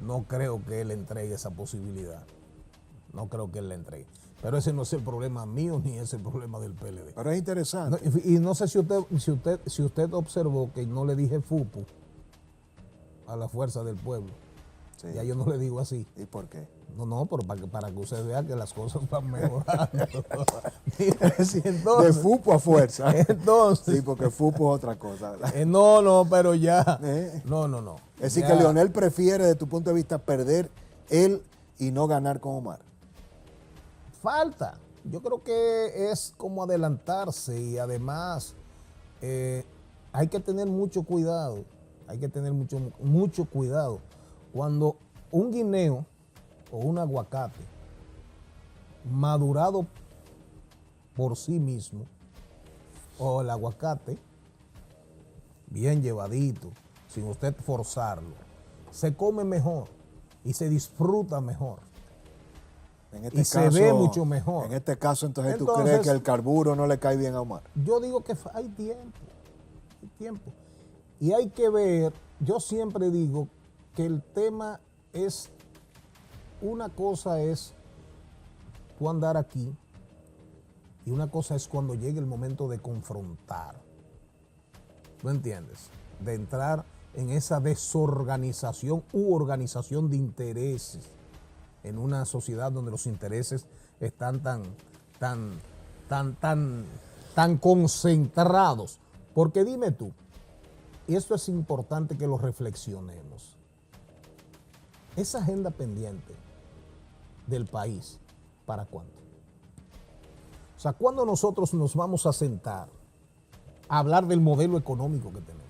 no creo que él entregue esa posibilidad. No creo que él la entregue. Pero ese no es el problema mío ni es el problema del PLD. Pero es interesante. Y no sé si usted observó que no le dije FUPU a la Fuerza del Pueblo. Sí. Ya yo no le digo así. ¿Y por qué? No, pero para que usted vea que las cosas van mejorando. Sí, entonces, de FUPU a fuerza. Entonces, sí, porque FUPU es otra cosa. No, pero ya. No. Es decir, que Leonel prefiere, desde tu punto de vista, perder él y no ganar con Omar. Falta. Yo creo que es como adelantarse y además hay que tener mucho cuidado. Hay que tener mucho cuidado. Cuando un guineo o un aguacate madurado por sí mismo, o el aguacate bien llevadito, sin usted forzarlo, se come mejor y se disfruta mejor. Se ve mucho mejor. En este caso, entonces, ¿tú crees que el carburo no le cae bien a Omar? Yo digo que hay tiempo. Y hay que ver, yo siempre digo que el tema es, una cosa es tú andar aquí y una cosa es cuando llegue el momento de confrontar. ¿Tú entiendes? De entrar en esa desorganización u organización de intereses en una sociedad donde los intereses están tan concentrados. Porque dime tú, y esto es importante que lo reflexionemos, esa agenda pendiente del país, ¿para cuándo? O sea, ¿cuándo nosotros nos vamos a sentar a hablar del modelo económico que tenemos?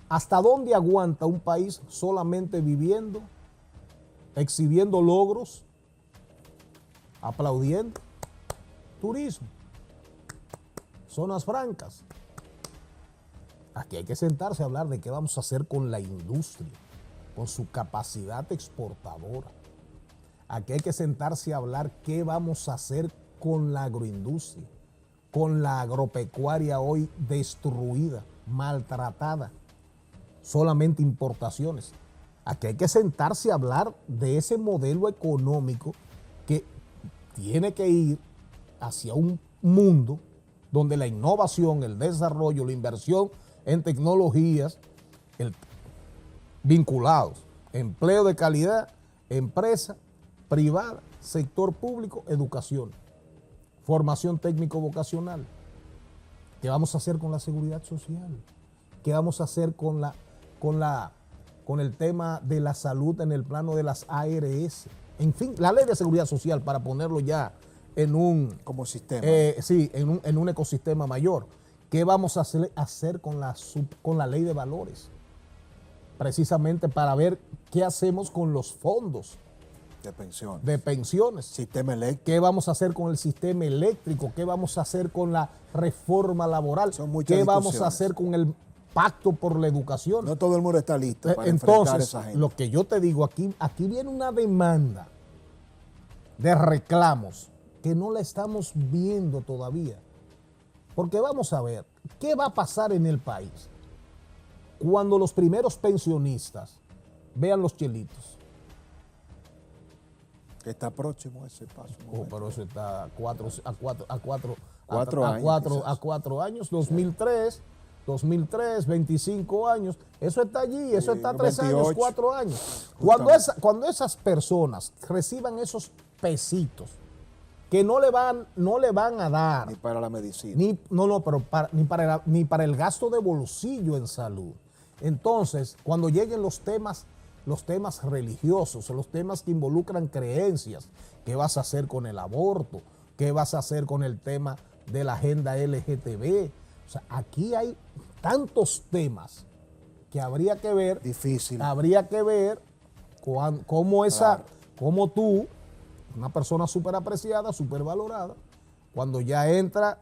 ¿Hasta dónde aguanta un país solamente viviendo, exhibiendo logros, aplaudiendo? Turismo, zonas francas. Aquí hay que sentarse a hablar de qué vamos a hacer con la industria, con su capacidad exportadora. Aquí hay que sentarse a hablar qué vamos a hacer con la agroindustria, con la agropecuaria hoy destruida, maltratada, solamente importaciones. Aquí hay que sentarse a hablar de ese modelo económico que tiene que ir hacia un mundo donde la innovación, el desarrollo, la inversión en tecnologías vinculados, empleo de calidad, empresa privada, sector público, educación, formación técnico-vocacional. ¿Qué vamos a hacer con la seguridad social? ¿Qué vamos a hacer con el tema de la salud en el plano de las ARS? En fin, la ley de seguridad social, para ponerlo ya en un... Como sistema. Sí, en un ecosistema mayor. ¿Qué vamos a hacer con la ley de valores? Precisamente para ver qué hacemos con los fondos de pensiones. Sistema eléctrico. ¿Qué vamos a hacer con el sistema eléctrico? ¿Qué vamos a hacer con la reforma laboral? ¿Qué vamos a hacer con el pacto por la educación? No todo el mundo está listo para enfrentar esa gente. Lo que yo te digo, aquí viene una demanda de reclamos que no la estamos viendo todavía. Porque vamos a ver, ¿qué va a pasar en el país cuando los primeros pensionistas vean los chelitos? Está próximo ese paso. Pero eso está a 4 años, 2003, 25 años, eso está allí, eso está 3 años, 4 años. Cuando esas personas reciban esos pesitos que no le van a dar. Ni para la medicina. Ni para el gasto de bolsillo en salud. Entonces, cuando lleguen los temas religiosos, los temas que involucran creencias, ¿qué vas a hacer con el aborto? ¿Qué vas a hacer con el tema de la agenda LGTB? O sea, aquí hay tantos temas que habría que ver. Difícil. Habría que ver cómo tú, una persona súper apreciada, súper valorada, cuando ya entra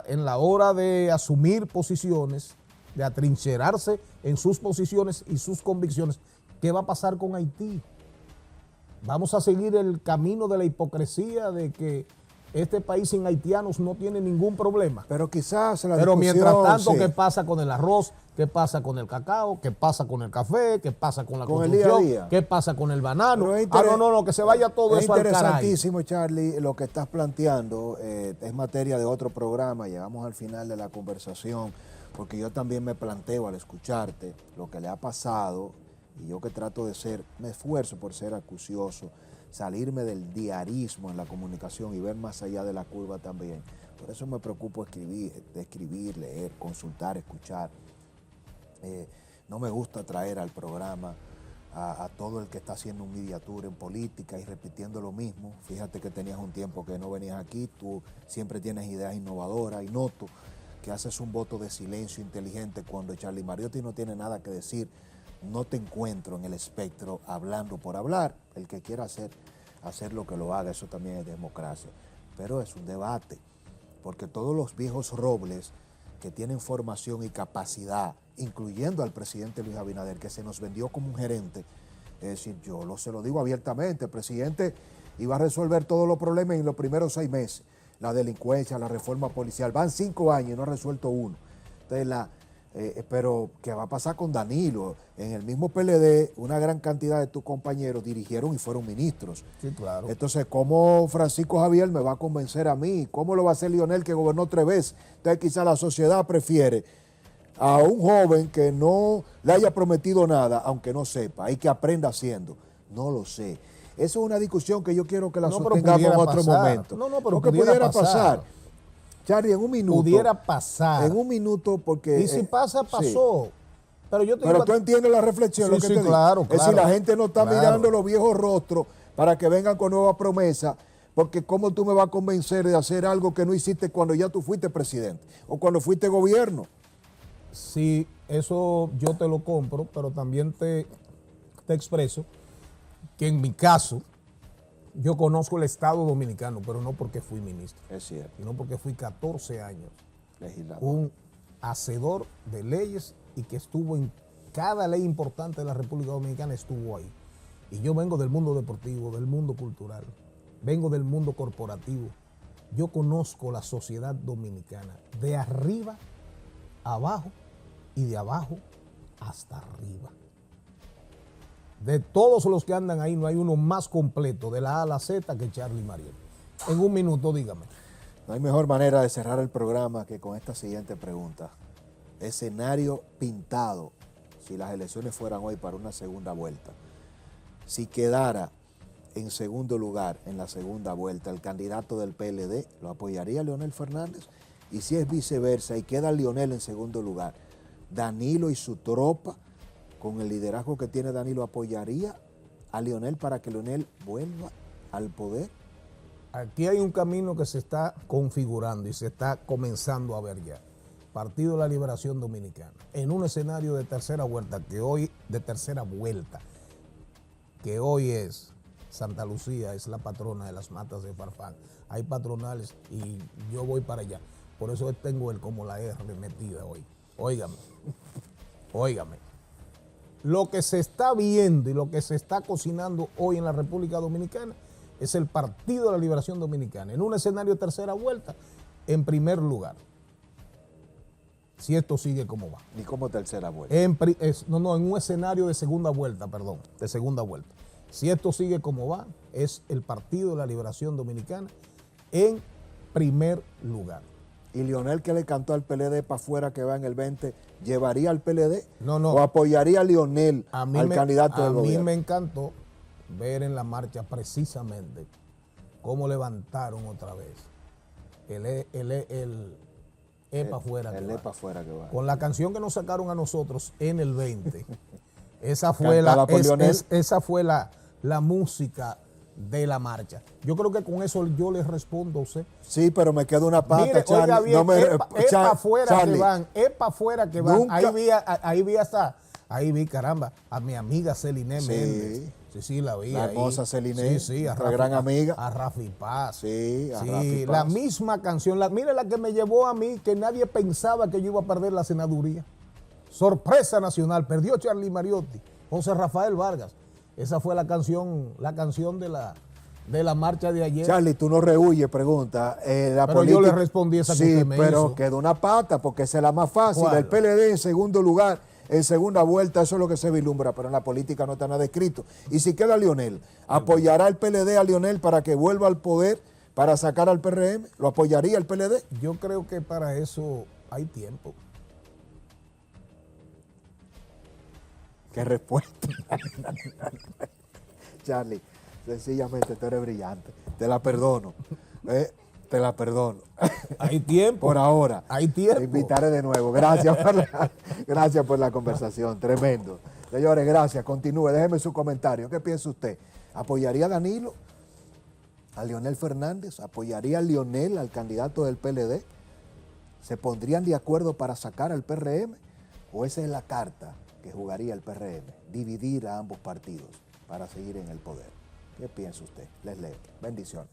en la hora de asumir posiciones, de atrincherarse en sus posiciones y sus convicciones, ¿qué va a pasar con Haití? ¿Vamos a seguir el camino de la hipocresía de que este país sin haitianos no tiene ningún problema? Pero quizás Pero mientras tanto, sí. ¿Qué pasa con el arroz? ¿Qué pasa con el cacao? ¿Qué pasa con el café? ¿Qué pasa con la construcción? El día a día. ¿Qué pasa con el banano? No, que se vaya todo eso al caray. Es interesantísimo, Charlie, lo que estás planteando. Es materia de otro programa. Llegamos al final de la conversación, porque yo también me planteo al escucharte lo que le ha pasado, y yo que trato me esfuerzo por ser acucioso, salirme del diarismo en la comunicación y ver más allá de la curva también. Por eso me preocupo escribir, leer, consultar, escuchar. No me gusta traer al programa a todo el que está haciendo un media tour en política y repitiendo lo mismo. Fíjate que tenías un tiempo que no venías aquí, tú siempre tienes ideas innovadoras y noto que haces un voto de silencio inteligente cuando Charlie Mariotti no tiene nada que decir. No te encuentro en el espectro hablando por hablar. El que quiera hacer lo que lo haga, eso también es democracia. Pero es un debate, porque todos los viejos robles que tienen formación y capacidad, incluyendo al presidente Luis Abinader, que se nos vendió como un gerente, es decir, se lo digo abiertamente, el presidente iba a resolver todos los problemas en los primeros 6 meses. La delincuencia, la reforma policial, van 5 años y no ha resuelto uno. Entonces, pero ¿qué va a pasar con Danilo? En el mismo PLD, una gran cantidad de tus compañeros dirigieron y fueron ministros. Sí, claro. Entonces, ¿cómo Francisco Javier me va a convencer a mí? ¿Cómo lo va a hacer Lionel, que gobernó 3 veces? Entonces, quizá la sociedad prefiere a un joven que no le haya prometido nada, aunque no sepa, y que aprenda haciendo. No lo sé. Eso es una discusión que yo quiero que la No, pero sostengamos en pudiera otro pasar. momento. No, pero porque pudiera pasar. Charlie, en un minuto. Pudiera pasar. En un minuto, porque. Y si pasa, pasó. Sí. Pero yo te Pero digo, tú entiendes la reflexión, Sí, lo que sí, te digo. claro, Es decir, claro, la gente no está claro. mirando los viejos rostros para que vengan con nuevas promesas, porque ¿cómo tú me vas a convencer de hacer algo que no hiciste cuando ya tú fuiste presidente o cuando fuiste gobierno? sí, eso yo te lo compro, pero también te expreso que en mi caso, yo conozco el Estado Dominicano, pero no porque fui ministro, Es cierto, sino porque fui 14 años legislador. un hacedor de leyes y que estuvo en cada ley importante de la República Dominicana, estuvo ahí. Y yo vengo del mundo deportivo, del mundo cultural, vengo del mundo corporativo. Yo conozco la sociedad dominicana de arriba a abajo y de abajo hasta arriba. De todos los que andan ahí, no hay uno más completo de la A a la Z que Charlie Mariel. En un minuto, dígame. No hay mejor manera de cerrar el programa que con esta siguiente pregunta. Escenario pintado, si las elecciones fueran hoy para una segunda vuelta. Si quedara en segundo lugar en la segunda vuelta el candidato del PLD, ¿lo apoyaría Leonel Fernández? Y si es viceversa y queda Leonel en segundo lugar, Danilo y su tropa, con el liderazgo que tiene Danilo, ¿apoyaría a Leonel para que Leonel vuelva al poder? Aquí hay un camino que se está configurando y se está comenzando a ver ya. Partido de la Liberación Dominicana, en un escenario de tercera vuelta, que hoy es Santa Lucía, es la patrona de las matas de Farfán. Hay patronales y yo voy para allá. Por eso tengo el como la R metida hoy. Óigame, óigame. Lo que se está viendo y lo que se está cocinando hoy en la República Dominicana es el Partido de la Liberación Dominicana, en un escenario de tercera vuelta, en primer lugar. Si esto sigue como va. Ni como tercera vuelta. En un escenario de segunda vuelta, perdón, de segunda vuelta. Si esto sigue como va, es el Partido de la Liberación Dominicana en primer lugar. ¿Y Leonel, que le cantó al PLD para afuera que va en el 20, llevaría al PLD? No, no. ¿O apoyaría a Leonel al candidato del gobierno? A mí me encantó ver en la marcha precisamente cómo levantaron otra vez el EPA afuera. El EPA afuera que va. Con la canción que nos sacaron a nosotros en el 20. esa fue la música de la marcha. Yo creo que con eso yo les respondo a usted. Sí, pero me queda una pata, Mire, Charlie. oiga bien, EPA afuera Charlie, que van, EPA afuera que van. Nunca. Ahí vi, caramba, a mi amiga Celine Méndez. Sí, la vi. La hermosa Celine, nuestra gran amiga. A Rafi Paz. Sí, a Rafi Paz. La misma canción. Mire la que me llevó a mí, que nadie pensaba que yo iba a perder la senaduría. Sorpresa nacional, perdió Charlie Mariotti, José Rafael Vargas. Esa fue la canción de la marcha de ayer. Charlie, tú no rehuyes, pregunta. Pero yo le respondí esa que usted me hizo. Sí, pero quedó una pata, porque esa es la más fácil. ¿Cuál? El PLD en segundo lugar, en segunda vuelta, eso es lo que se vislumbra, pero en la política no está nada escrito. Y si queda Leonel, ¿apoyará el PLD a Leonel para que vuelva al poder, para sacar al PRM? ¿Lo apoyaría el PLD? Yo creo que para eso hay tiempo. ¿Qué respuesta? Charlie, sencillamente tú eres brillante. Te la perdono. Te la perdono. Hay tiempo. Por ahora. Hay tiempo. Te invitaré de nuevo. Gracias por la conversación. Tremendo. Señores, gracias. Continúe. Déjeme su comentario. ¿Qué piensa usted? ¿Apoyaría a Danilo? ¿A Leonel Fernández? ¿Apoyaría a Leonel, al candidato del PLD? ¿Se pondrían de acuerdo para sacar al PRM? ¿O esa es la carta que jugaría el PRM? Dividir a ambos partidos para seguir en el poder. ¿Qué piensa usted? Les leo. Bendiciones.